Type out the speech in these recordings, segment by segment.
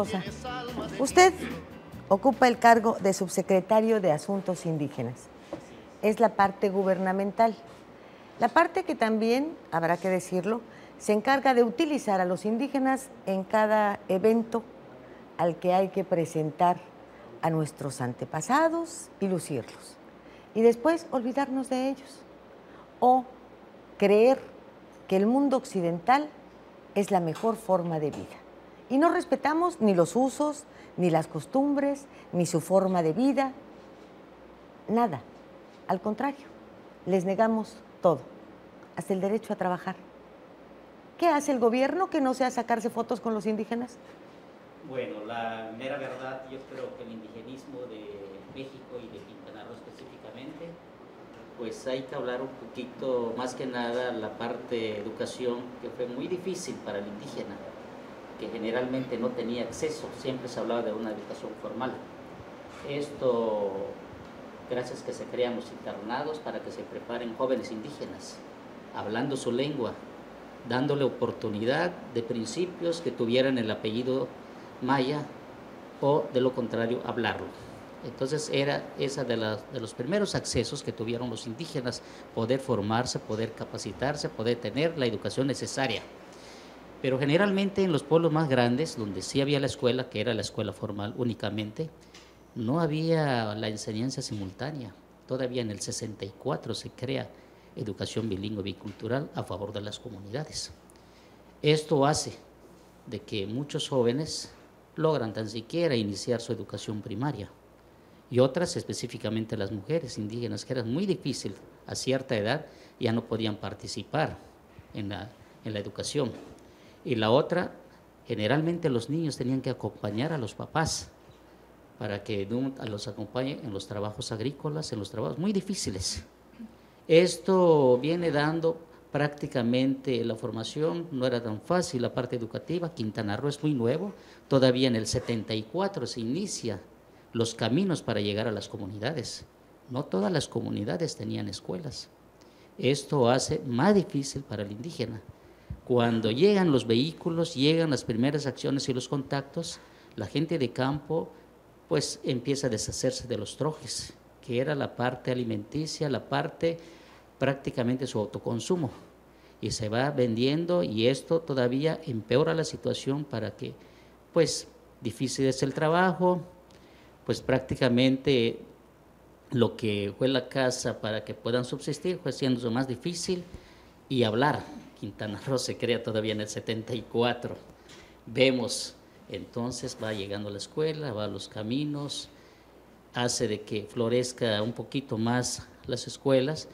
Sosa, usted ocupa el cargo de subsecretario de Asuntos Indígenas. Es la parte gubernamental. La parte que también, habrá que decirlo, se encarga de utilizar a los indígenas en cada evento al que hay que presentar a nuestros antepasados y lucirlos. Y después olvidarnos de ellos. O creer que el mundo occidental es la mejor forma de vida. Y no respetamos ni los usos, ni las costumbres, ni su forma de vida, nada. Al contrario, les negamos todo, hasta el derecho a trabajar. ¿Qué hace el gobierno que no sea sacarse fotos con los indígenas? Bueno, la mera verdad, yo creo que el indigenismo de México y de Quintana Roo específicamente, pues hay que hablar un poquito, más que nada, la parte de educación, que fue muy difícil para el indígena, que generalmente no tenía acceso, siempre se hablaba de una educación formal. Esto, gracias que se crean los internados para que se preparen jóvenes indígenas, hablando su lengua, dándole oportunidad de principios que tuvieran el apellido maya o de lo contrario hablarlo. Entonces era esa de los primeros accesos que tuvieron los indígenas, poder formarse, poder capacitarse, poder tener la educación necesaria. Pero generalmente en los pueblos más grandes, donde sí había la escuela, que era la escuela formal únicamente, no había la enseñanza simultánea. Todavía en el 64 se crea educación bilingüe bicultural a favor de las comunidades. Esto hace de que muchos jóvenes logran tan siquiera iniciar su educación primaria y otras, específicamente las mujeres indígenas, que era muy difícil a cierta edad, ya no podían participar en la educación. Y la otra, generalmente los niños tenían que acompañar a los papás para que los acompañen en los trabajos agrícolas, en los trabajos muy difíciles. Esto viene dando prácticamente la formación, no era tan fácil la parte educativa. Quintana Roo es muy nuevo, todavía en el 74 se inicia los caminos para llegar a las comunidades. No todas las comunidades tenían escuelas. Esto hace más difícil para el indígena. Cuando llegan los vehículos, llegan las primeras acciones y los contactos, la gente de campo pues empieza a deshacerse de los trojes, que era la parte alimenticia, la parte prácticamente su autoconsumo, y se va vendiendo, y esto todavía empeora la situación para que, pues, difícil es el trabajo, pues prácticamente lo que fue la casa para que puedan subsistir fue siendo más difícil, y hablar. Quintana Roo se crea todavía en el 74, vemos, entonces va llegando a la escuela, va a los caminos, hace de que florezca un poquito más las escuelas,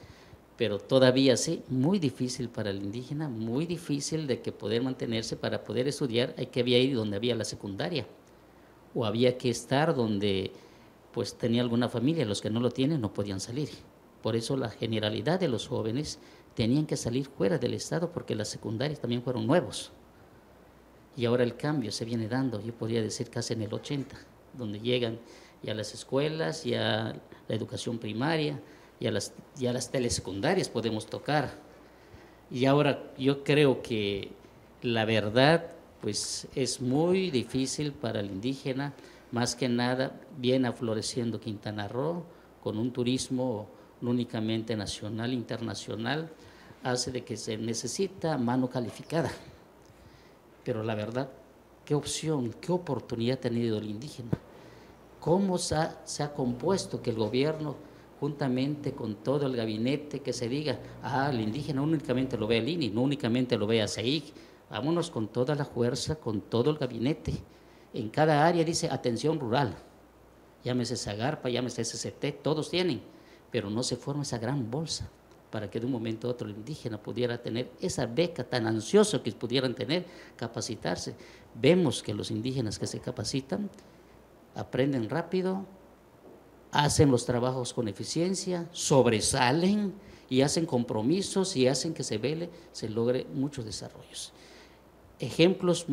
pero todavía sí, muy difícil para el indígena, muy difícil de que poder mantenerse. Para poder estudiar hay que ir donde había la secundaria, o había que estar donde pues tenía alguna familia. Los que no lo tienen no podían salir. Por eso la generalidad de los jóvenes tenían que salir fuera del estado, porque las secundarias también fueron nuevos. Y ahora el cambio se viene dando, yo podría decir casi en el 80, donde llegan ya las escuelas, ya la educación primaria, ya las telesecundarias podemos tocar. Y ahora yo creo que la verdad pues es muy difícil para el indígena. Más que nada viene floreciendo Quintana Roo con un turismo no únicamente nacional, internacional, hace de que se necesita mano calificada. Pero la verdad, ¿qué opción, qué oportunidad ha tenido el indígena? ¿Cómo se ha compuesto que el gobierno, juntamente con todo el gabinete, que se diga, el indígena únicamente lo ve el INI, no únicamente lo ve a CEIC, vámonos con toda la fuerza, con todo el gabinete? En cada área dice atención rural, llámese Zagarpa, llámese SCT, todos tienen, pero no se forma esa gran bolsa para que de un momento a otro el indígena pudiera tener esa beca tan ansioso que pudieran tener, capacitarse. Vemos que los indígenas que se capacitan aprenden rápido, hacen los trabajos con eficiencia, sobresalen y hacen compromisos y hacen que se logre muchos desarrollos. Ejemplos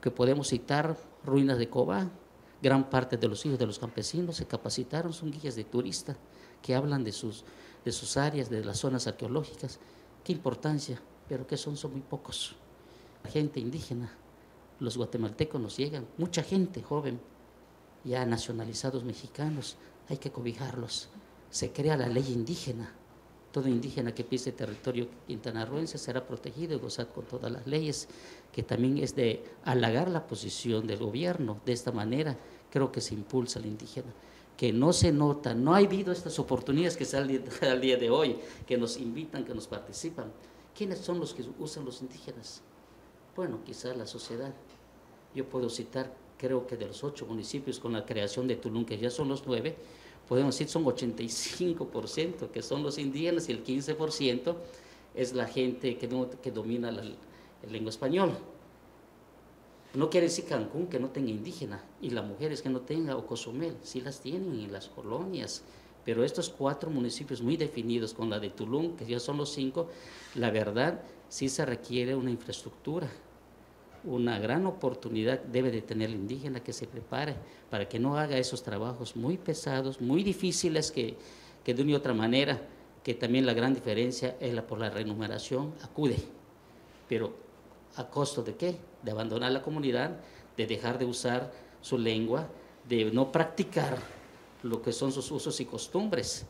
que podemos citar: ruinas de Cobá, gran parte de los hijos de los campesinos se capacitaron, son guías de turista que hablan de sus áreas, de las zonas arqueológicas. Qué importancia, pero que son muy pocos. La gente indígena los guatemaltecos nos llegan, mucha gente joven, ya nacionalizados mexicanos, hay que cobijarlos. Se crea la ley indígena. Todo indígena que pise territorio quintanarroense será protegido y gozar con todas las leyes, que también es de halagar la posición del gobierno. De esta manera creo que se impulsa al indígena, que no se nota, no ha habido estas oportunidades que salen al día de hoy, que nos invitan, que nos participan. ¿Quiénes son los que usan los indígenas? Bueno, quizás la sociedad. Yo puedo citar, creo que de los 8 municipios con la creación de Tulum, que ya son los 9, podemos decir son 85% que son los indígenas y el 15% es la gente que domina la lengua española. No quiere decir Cancún que no tenga indígena, y las mujeres que no tenga, o Cozumel, sí las tienen en las colonias, pero estos 4 municipios muy definidos con la de Tulum, que ya son los 5, la verdad sí se requiere una infraestructura, una gran oportunidad debe de tener el indígena, que se prepare para que no haga esos trabajos muy pesados, muy difíciles, que de una y otra manera, que también la gran diferencia es por la remuneración, acude, pero ¿a costo de qué? De abandonar la comunidad, de dejar de usar su lengua, de no practicar lo que son sus usos y costumbres.